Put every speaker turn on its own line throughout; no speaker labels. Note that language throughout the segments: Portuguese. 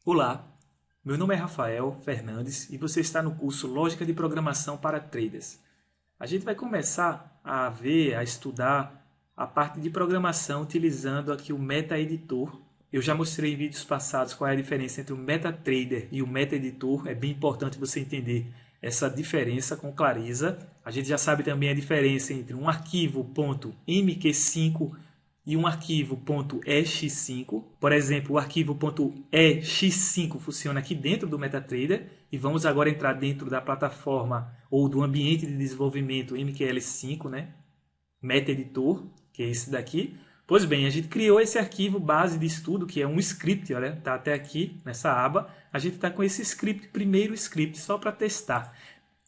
Olá, meu nome é Rafael Fernandes e você está no curso Lógica de Programação para Traders. A gente vai começar a ver, a estudar a parte de programação utilizando aqui o MetaEditor. Eu já mostrei em vídeos passados qual é a diferença entre o MetaTrader e o MetaEditor. É bem importante você entender essa diferença com clareza. A gente já sabe também a diferença entre um arquivo .mq5 e um arquivo .ex5. Por exemplo, o arquivo .ex5 funciona aqui dentro do MetaTrader e vamos agora entrar dentro da plataforma ou do ambiente de desenvolvimento MQL5, né? MetaEditor, que é esse daqui. Pois bem, a gente criou esse arquivo base de estudo, que é um script, olha, está até aqui nessa aba. A gente está com esse script, primeiro script, só para testar.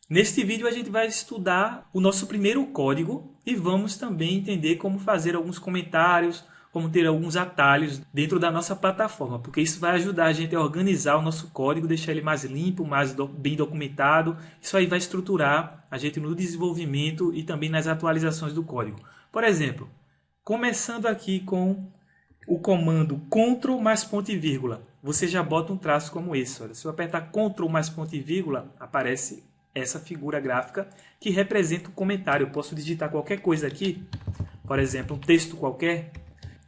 Neste vídeo a gente vai estudar o nosso primeiro código e vamos também entender como fazer alguns comentários, como ter alguns atalhos dentro da nossa plataforma, porque isso vai ajudar a gente a organizar o nosso código, deixar ele mais limpo, mais bem documentado. Isso aí vai estruturar a gente no desenvolvimento e também nas atualizações do código. Por exemplo, começando aqui com o comando Ctrl mais ponto e vírgula, você já bota um traço como esse. Olha. Se eu apertar Ctrl mais ponto e vírgula, aparece essa figura gráfica que representa o comentário. Eu posso digitar qualquer coisa aqui, por exemplo, um texto qualquer,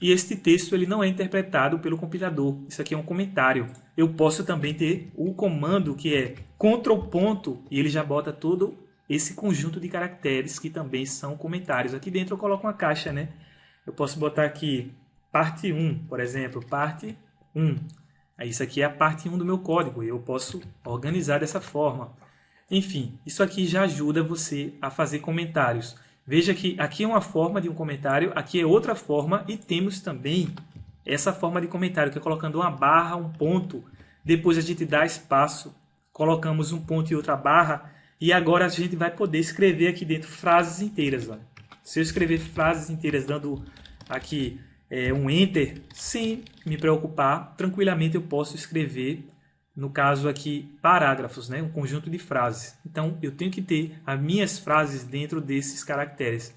e este texto ele não é interpretado pelo compilador. Isso aqui é um comentário. Eu posso também ter o comando que é Ctrl ponto, e ele já bota todo esse conjunto de caracteres que também são comentários. Aqui dentro eu coloco uma caixa, né? Eu posso botar aqui parte 1, por exemplo, parte 1. Isso aqui é a parte 1 do meu código, e eu posso organizar dessa forma. Enfim, isso aqui já ajuda você a fazer comentários. Veja que aqui é uma forma de um comentário, aqui é outra forma e temos também essa forma de comentário, que é colocando uma barra, um ponto, depois a gente dá espaço, colocamos um ponto e outra barra e agora a gente vai poder escrever aqui dentro frases inteiras. Olha. Se eu escrever frases inteiras dando aqui um Enter, sem me preocupar, tranquilamente eu posso escrever, no caso aqui, parágrafos, né? Um conjunto de frases. Então, eu tenho que ter as minhas frases dentro desses caracteres.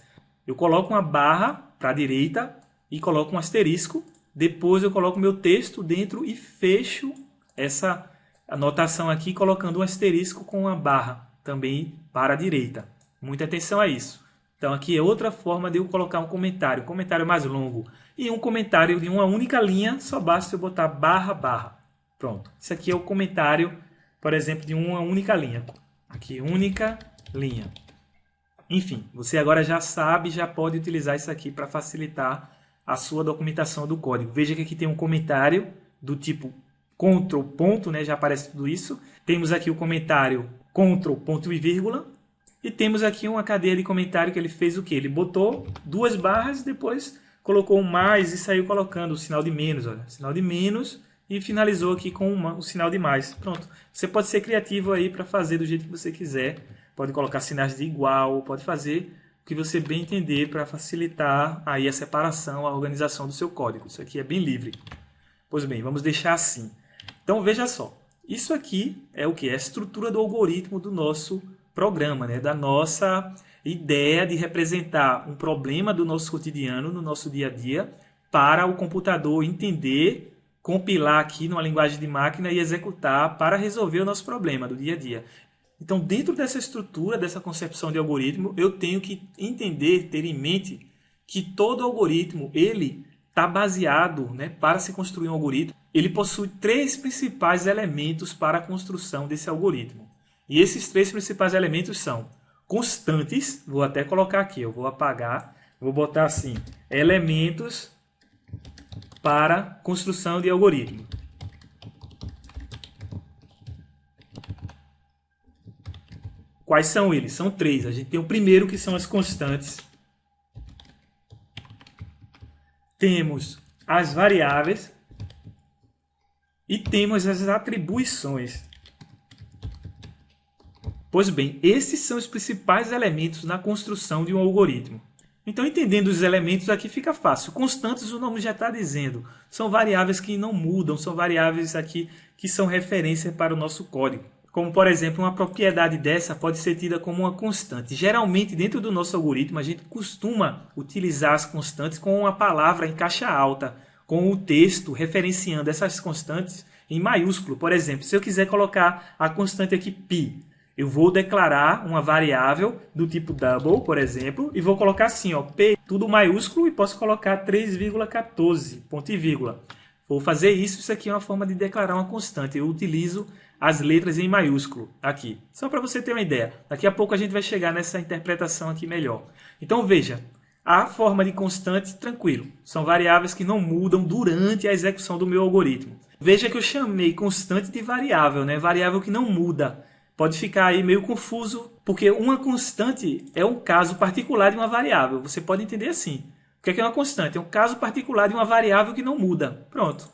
Eu coloco uma barra para a direita e coloco um asterisco. Depois eu coloco meu texto dentro e fecho essa anotação aqui colocando um asterisco com uma barra também para a direita. Muita atenção a isso. Então, aqui é outra forma de eu colocar um comentário mais longo. E um comentário de uma única linha, só basta eu botar barra, barra. Pronto. Isso aqui é o comentário, por exemplo, de uma única linha. Aqui, única linha. Enfim, você agora já sabe, já pode utilizar isso aqui para facilitar a sua documentação do código. Veja que aqui tem um comentário do tipo Ctrl ponto, né? Já aparece tudo isso. Temos aqui o comentário Ctrl ponto e vírgula. E temos aqui uma cadeia de comentário que ele fez o quê? Ele botou duas barras, depois colocou um mais e saiu colocando o sinal de menos. Olha, sinal de menos. E finalizou aqui com o sinal de mais. Pronto. Você pode ser criativo aí para fazer do jeito que você quiser. Pode colocar sinais de igual, pode fazer o que você bem entender para facilitar aí a separação, a organização do seu código. Isso aqui é bem livre. Pois bem, vamos deixar assim. Então veja só. Isso aqui é o que? É a estrutura do algoritmo do nosso programa, né? Da nossa ideia de representar um problema do nosso cotidiano, no nosso dia a dia, para o computador entender, compilar aqui numa linguagem de máquina e executar para resolver o nosso problema do dia a dia. Então, dentro dessa estrutura, dessa concepção de algoritmo, eu tenho que entender, ter em mente que todo algoritmo, ele está baseado, né, para se construir um algoritmo, ele possui três principais elementos para a construção desse algoritmo. E esses três principais elementos são constantes, vou até colocar aqui, eu vou apagar, vou botar assim, elementos para construção de algoritmo. Quais são eles? São três. A gente tem o primeiro, que são as constantes. Temos as variáveis. E temos as atribuições. Pois bem, esses são os principais elementos na construção de um algoritmo. Então, entendendo os elementos aqui fica fácil. Constantes, o nome já está dizendo. São variáveis que não mudam, são variáveis aqui que são referência para o nosso código. Como, por exemplo, uma propriedade dessa pode ser tida como uma constante. Geralmente, dentro do nosso algoritmo, a gente costuma utilizar as constantes com uma palavra em caixa alta, com o texto referenciando essas constantes em maiúsculo. Por exemplo, se eu quiser colocar a constante aqui π, eu vou declarar uma variável do tipo double, por exemplo, e vou colocar assim, ó, P, tudo maiúsculo, e posso colocar 3,14, ponto e vírgula. Vou fazer isso aqui é uma forma de declarar uma constante. Eu utilizo as letras em maiúsculo aqui. Só para você ter uma ideia. Daqui a pouco a gente vai chegar nessa interpretação aqui melhor. Então veja, a forma de constante, tranquilo. São variáveis que não mudam durante a execução do meu algoritmo. Veja que eu chamei constante de variável, né? Variável que não muda. Pode ficar aí meio confuso, porque uma constante é um caso particular de uma variável. Você pode entender assim. O que é uma constante? É um caso particular de uma variável que não muda. Pronto.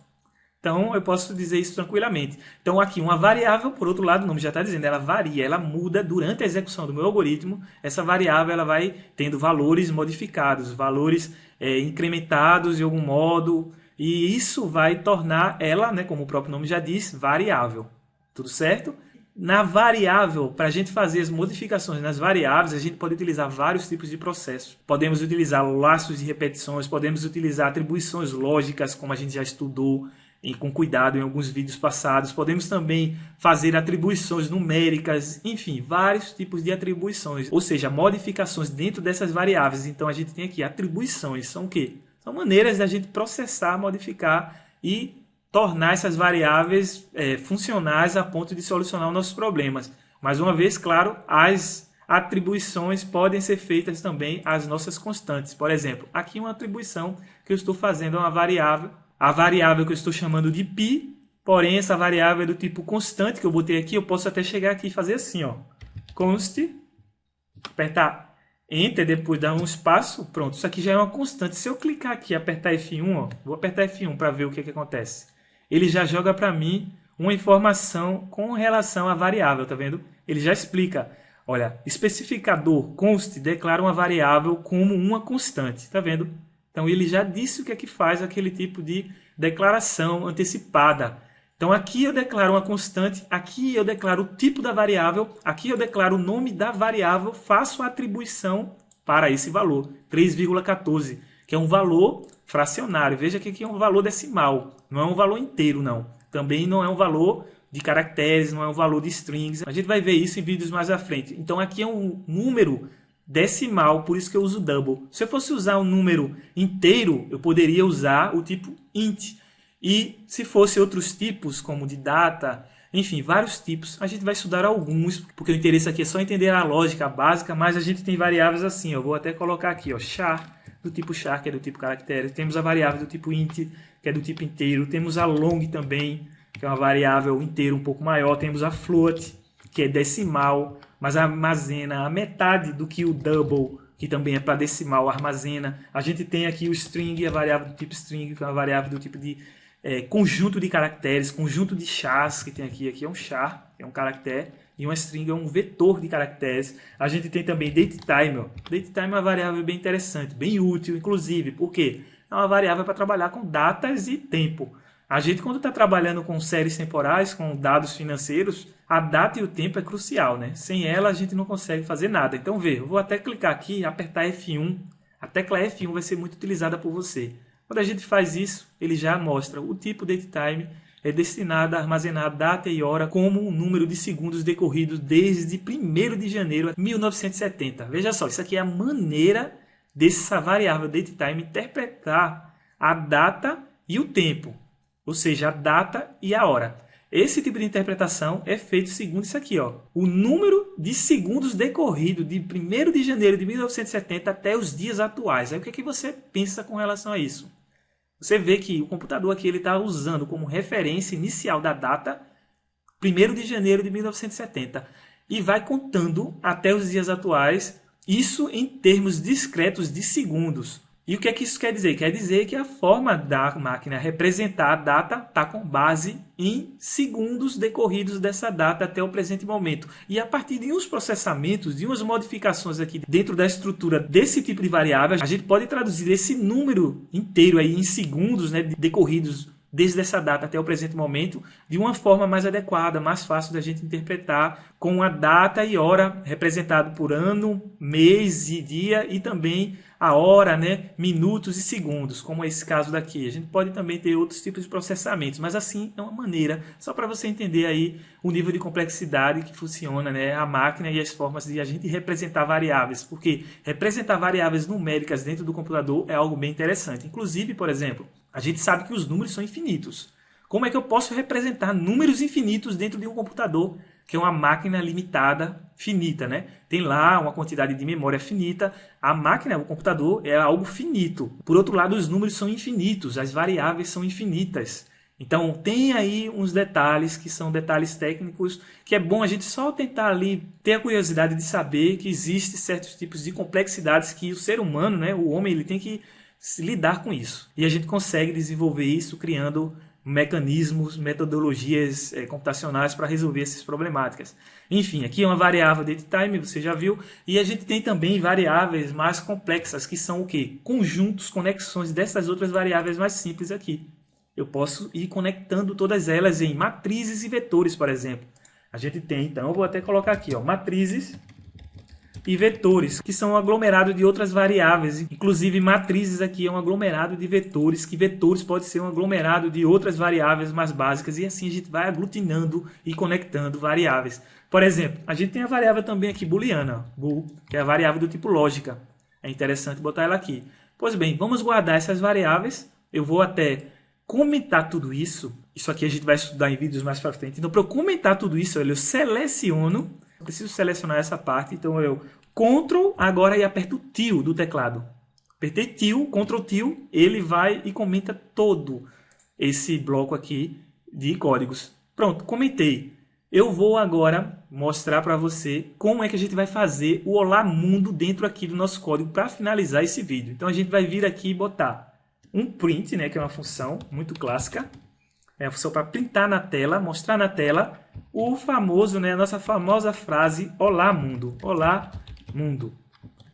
Então, eu posso dizer isso tranquilamente. Então, aqui, uma variável, por outro lado, o nome já está dizendo, ela varia, ela muda durante a execução do meu algoritmo. Essa variável ela vai tendo valores modificados, valores incrementados de algum modo, e isso vai tornar ela, né, como o próprio nome já diz, variável. Tudo certo? Na variável, para a gente fazer as modificações nas variáveis, a gente pode utilizar vários tipos de processos. Podemos utilizar laços de repetições, podemos utilizar atribuições lógicas, como a gente já estudou com cuidado em alguns vídeos passados. Podemos também fazer atribuições numéricas, enfim, vários tipos de atribuições, ou seja, modificações dentro dessas variáveis. Então a gente tem aqui atribuições, são o quê? São maneiras da gente processar, modificar e tornar essas variáveis funcionais a ponto de solucionar os nossos problemas. Mais uma vez, claro, as atribuições podem ser feitas também às nossas constantes. Por exemplo, aqui uma atribuição que eu estou fazendo a uma variável, a variável que eu estou chamando de π, porém essa variável é do tipo constante que eu botei aqui, eu posso até chegar aqui e fazer assim, ó, const, apertar Enter, depois dar um espaço, pronto, isso aqui já é uma constante. Se eu clicar aqui e apertar F1, ó, vou apertar F1 para ver o que acontece. Ele já joga para mim uma informação com relação à variável, tá vendo? Ele já explica, olha, especificador const declara uma variável como uma constante, tá vendo? Então ele já disse o que é que faz aquele tipo de declaração antecipada. Então aqui eu declaro uma constante, aqui eu declaro o tipo da variável, aqui eu declaro o nome da variável, faço a atribuição para esse valor, 3,14, que é um valor fracionário. Veja que aqui é um valor decimal, não é um valor inteiro, não. Também não é um valor de caracteres, não é um valor de strings. A gente vai ver isso em vídeos mais à frente. Então aqui é um número decimal, por isso que eu uso double. Se eu fosse usar um número inteiro, eu poderia usar o tipo int. E se fosse outros tipos, como de data, enfim, vários tipos, a gente vai estudar alguns, porque o interesse aqui é só entender a lógica básica, mas a gente tem variáveis assim, eu vou até colocar aqui, ó, char, do tipo char, que é do tipo caractere, temos a variável do tipo int, que é do tipo inteiro, temos a long também, que é uma variável inteira um pouco maior, temos a float, que é decimal, mas armazena a metade do que o double, que também é para decimal, armazena. A gente tem aqui o string, a variável do tipo string, que é uma variável do tipo de conjunto de caracteres, conjunto de chars, que tem aqui é um char, é um caractere, e uma string é um vetor de caracteres. A gente tem também datetime. Datetime é uma variável bem interessante, bem útil, inclusive, porque é uma variável para trabalhar com datas e tempo. A gente, quando está trabalhando com séries temporais, com dados financeiros, a data e o tempo é crucial, né? Sem ela, a gente não consegue fazer nada. Então, veja, eu vou até clicar aqui e apertar F1. A tecla F1 vai ser muito utilizada por você. Quando a gente faz isso, ele já mostra o tipo datetime é destinado a armazenar data e hora como um número de segundos decorridos desde 1º de janeiro de 1970. Veja só, isso aqui é a maneira dessa variável datetime interpretar a data e o tempo, ou seja, a data e a hora. Esse tipo de interpretação é feito segundo isso aqui, ó, o número de segundos decorridos de 1º de janeiro de 1970 até os dias atuais. Aí o que é que você pensa com relação a isso? Você vê que o computador aqui está usando como referência inicial da data 1º de janeiro de 1970 e vai contando até os dias atuais, isso em termos discretos de segundos. E o que é que isso quer dizer? Quer dizer que a forma da máquina representar a data está com base em segundos decorridos dessa data até o presente momento. E a partir de uns processamentos, de umas modificações aqui dentro da estrutura desse tipo de variável, a gente pode traduzir esse número inteiro aí em segundos, né, decorridos desde essa data até o presente momento, de uma forma mais adequada, mais fácil da gente interpretar, com a data e hora representado por ano, mês e dia, e também a hora, né, minutos e segundos, como é esse caso daqui. A gente pode também ter outros tipos de processamentos, mas assim é uma maneira, só para você entender aí o nível de complexidade que funciona, né, a máquina e as formas de a gente representar variáveis, porque representar variáveis numéricas dentro do computador é algo bem interessante. Inclusive, por exemplo, a gente sabe que os números são infinitos. Como é que eu posso representar números infinitos dentro de um computador, que é uma máquina limitada, finita, né? Tem lá uma quantidade de memória finita. A máquina, o computador, é algo finito. Por outro lado, os números são infinitos, as variáveis são infinitas. Então, tem aí uns detalhes que são detalhes técnicos, que é bom a gente só tentar ali ter a curiosidade de saber que existem certos tipos de complexidades que o ser humano, né, o homem, ele tem que lidar com isso. E a gente consegue desenvolver isso criando mecanismos, metodologias computacionais para resolver essas problemáticas. Enfim, aqui é uma variável datetime, você já viu, e a gente tem também variáveis mais complexas, que são o quê? Conjuntos, conexões dessas outras variáveis mais simples aqui. Eu posso ir conectando todas elas em matrizes e vetores, por exemplo. A gente tem, então, eu vou até colocar aqui, ó, matrizes e vetores, que são um aglomerado de outras variáveis. Inclusive, matrizes aqui é um aglomerado de vetores, que vetores pode ser um aglomerado de outras variáveis mais básicas, e assim a gente vai aglutinando e conectando variáveis. Por exemplo, a gente tem a variável também aqui booleana, bool, que é a variável do tipo lógica. É interessante botar ela aqui. Pois bem, vamos guardar essas variáveis. Eu vou até comentar tudo isso. Isso aqui a gente vai estudar em vídeos mais para frente. Então, para eu comentar tudo isso, eu seleciono. Preciso selecionar essa parte, então eu Ctrl agora e aperto Til do teclado. Apertei Til, Ctrl Til, ele vai e comenta todo esse bloco aqui de códigos. Pronto, comentei. Eu vou agora mostrar para você como é que a gente vai fazer o Olá Mundo dentro aqui do nosso código para finalizar esse vídeo. Então a gente vai vir aqui e botar um print, né, que é uma função muito clássica. É a função para printar na tela, mostrar na tela o famoso, né, a nossa famosa frase Olá Mundo. Olá Mundo.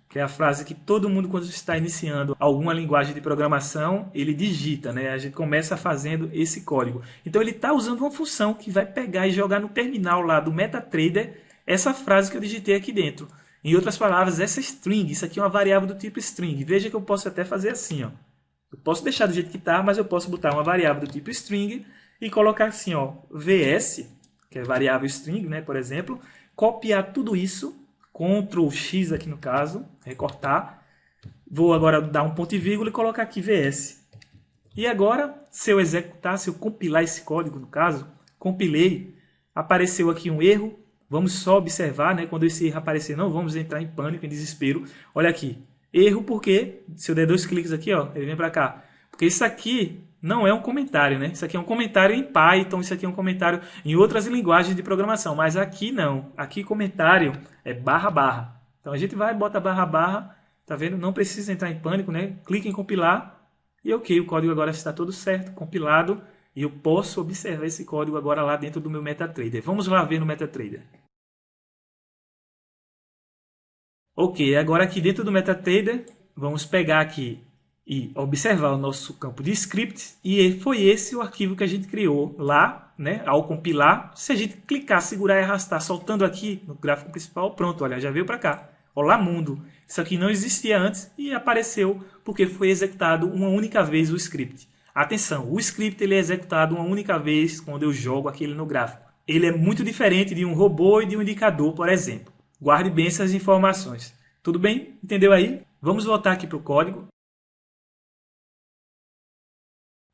Que é a frase que todo mundo, quando está iniciando alguma linguagem de programação, ele digita, né? A gente começa fazendo esse código. Então ele está usando uma função que vai pegar e jogar no terminal lá do MetaTrader essa frase que eu digitei aqui dentro. Em outras palavras, essa string, isso aqui é uma variável do tipo string. Veja que eu posso até fazer assim, ó. Eu posso deixar do jeito que está, mas eu posso botar uma variável do tipo string e colocar assim, ó, vs, que é variável string, né, por exemplo, copiar tudo isso, Ctrl X aqui no caso, recortar. Vou agora dar um ponto e vírgula e colocar aqui vs. E agora, se eu executar, se eu compilar esse código, no caso, compilei, apareceu aqui um erro. Vamos só observar, né, quando esse erro aparecer, não vamos entrar em pânico, em desespero. Olha aqui. Erro porque, se eu der 2 cliques aqui, ó, ele vem para cá. Porque isso aqui não é um comentário, né? Isso aqui é um comentário em Python, isso aqui é um comentário em outras linguagens de programação. Mas aqui não. Aqui comentário é barra barra. Então a gente vai, bota barra barra, tá vendo? Não precisa entrar em pânico, né? Clica em compilar e ok, o código agora está todo certo, compilado. E eu posso observar esse código agora lá dentro do meu MetaTrader. Vamos lá ver no MetaTrader. Ok, agora aqui dentro do MetaTrader, vamos pegar aqui e observar o nosso campo de script. E foi esse o arquivo que a gente criou lá, né, ao compilar. Se a gente clicar, segurar e arrastar, soltando aqui no gráfico principal, pronto, olha, já veio para cá. Olá Mundo. Isso aqui não existia antes e apareceu porque foi executado uma única vez o script. Atenção, o script ele é executado uma única vez quando eu jogo aquele no gráfico. Ele é muito diferente de um robô e de um indicador, por exemplo. Guarde bem essas informações. Tudo bem? Entendeu aí? Vamos voltar aqui para o código.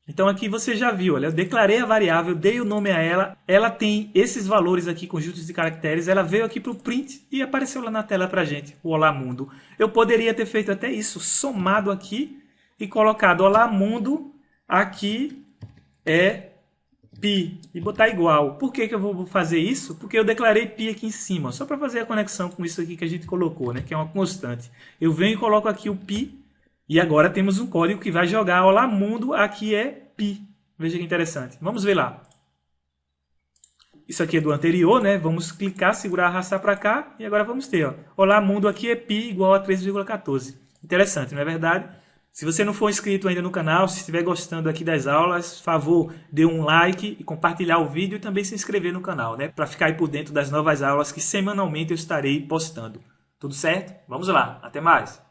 Então aqui você já viu, olha, eu declarei a variável, dei o nome a ela, ela tem esses valores aqui, conjuntos de caracteres, ela veio aqui para o print e apareceu lá na tela para a gente, o Olá Mundo. Eu poderia ter feito até isso, somado aqui e colocado Olá Mundo, aqui é pi, e botar igual. Por que eu vou fazer isso? Porque eu declarei pi aqui em cima, só para fazer a conexão com isso aqui que a gente colocou, né, que é uma constante. Eu venho e coloco aqui o pi, e agora temos um código que vai jogar Olá Mundo, aqui é pi. Veja que interessante. Vamos ver lá. Isso aqui é do anterior, né? Vamos clicar, segurar, arrastar para cá, e agora vamos ter, ó, Olá Mundo aqui é pi igual a 3,14. Interessante, não é verdade? Se você não for inscrito ainda no canal, se estiver gostando aqui das aulas, por favor, dê um like e compartilhar o vídeo e também se inscrever no canal, né? Para ficar aí por dentro das novas aulas que semanalmente eu estarei postando. Tudo certo? Vamos lá. Até mais!